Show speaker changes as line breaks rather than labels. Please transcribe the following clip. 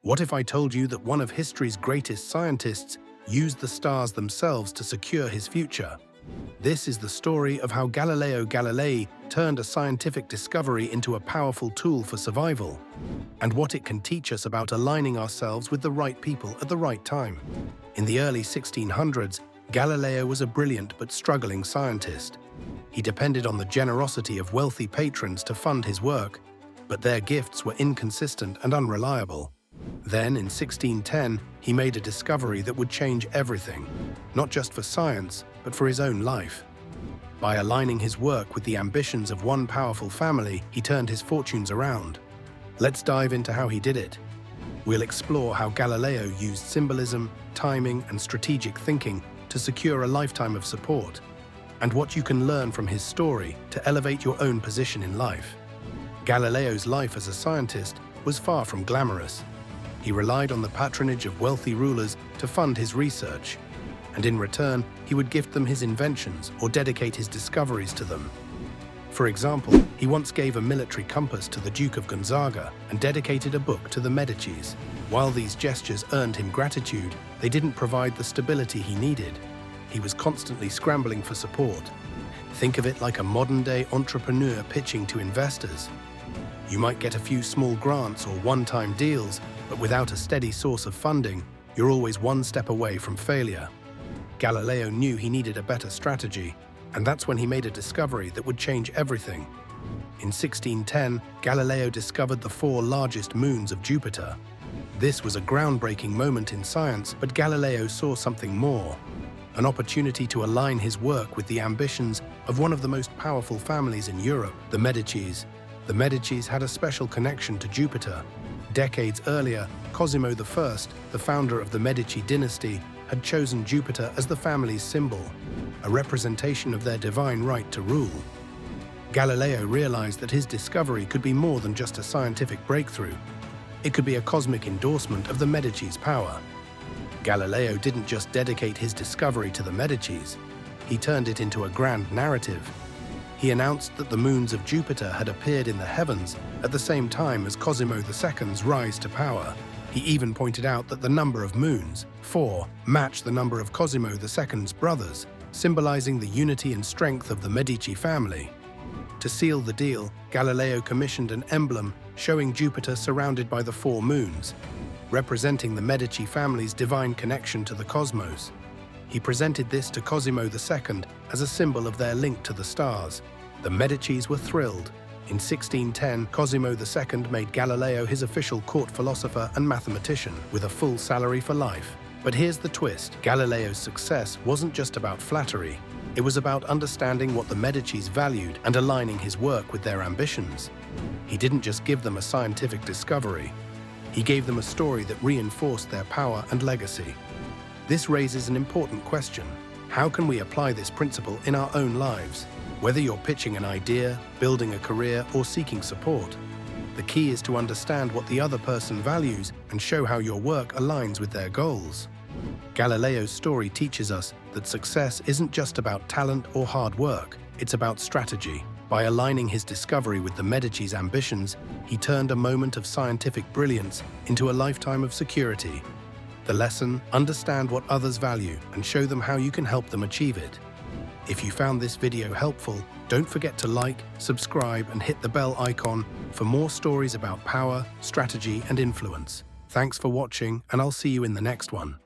What if I told you that one of history's greatest scientists used the stars themselves to secure his future? This is the story of how Galileo Galilei turned a scientific discovery into a powerful tool for survival, and what it can teach us about aligning ourselves with the right people at the right time. In the early 1600s, Galileo was a brilliant but struggling scientist. He depended on the generosity of wealthy patrons to fund his work, but their gifts were inconsistent and unreliable. Then, in 1610, he made a discovery that would change everything, not just for science, but for his own life. By aligning his work with the ambitions of one powerful family, he turned his fortunes around. Let's dive into how he did it. We'll explore how Galileo used symbolism, timing, and strategic thinking to secure a lifetime of support, and what you can learn from his story to elevate your own position in life. Galileo's life as a scientist was far from glamorous. He relied on the patronage of wealthy rulers to fund his research, and in return, he would gift them his inventions or dedicate his discoveries to them. For example, he once gave a military compass to the Duke of Gonzaga and dedicated a book to the Medicis. While these gestures earned him gratitude, they didn't provide the stability he needed. He was constantly scrambling for support. Think of it like a modern-day entrepreneur pitching to investors. You might get a few small grants or one-time deals, but without a steady source of funding, you're always one step away from failure. Galileo knew he needed a better strategy, and that's when he made a discovery that would change everything. In 1610, Galileo discovered the 4 largest moons of Jupiter. This was a groundbreaking moment in science, but Galileo saw something more: an opportunity to align his work with the ambitions of one of the most powerful families in Europe, the Medicis. The Medicis had a special connection to Jupiter. Decades earlier, Cosimo I, the founder of the Medici dynasty, had chosen Jupiter as the family's symbol, a representation of their divine right to rule. Galileo realized that his discovery could be more than just a scientific breakthrough. It could be a cosmic endorsement of the Medici's power. Galileo didn't just dedicate his discovery to the Medicis, he turned it into a grand narrative. He announced that the moons of Jupiter had appeared in the heavens at the same time as Cosimo II's rise to power. He even pointed out that the number of moons, 4, matched the number of Cosimo II's brothers, symbolizing the unity and strength of the Medici family. To seal the deal, Galileo commissioned an emblem showing Jupiter surrounded by the 4 moons, representing the Medici family's divine connection to the cosmos. He presented this to Cosimo II as a symbol of their link to the stars. The Medicis were thrilled. In 1610, Cosimo II made Galileo his official court philosopher and mathematician, with a full salary for life. But here's the twist: Galileo's success wasn't just about flattery. It was about understanding what the Medicis valued and aligning his work with their ambitions. He didn't just give them a scientific discovery. He gave them a story that reinforced their power and legacy. This raises an important question: how can we apply this principle in our own lives? Whether you're pitching an idea, building a career, or seeking support, the key is to understand what the other person values and show how your work aligns with their goals. Galileo's story teaches us that success isn't just about talent or hard work, it's about strategy. By aligning his discovery with the Medici's ambitions, he turned a moment of scientific brilliance into a lifetime of security. The lesson: understand what others value and show them how you can help them achieve it. If you found this video helpful, don't forget to like, subscribe, and hit the bell icon for more stories about power, strategy, and influence. Thanks for watching, and I'll see you in the next one.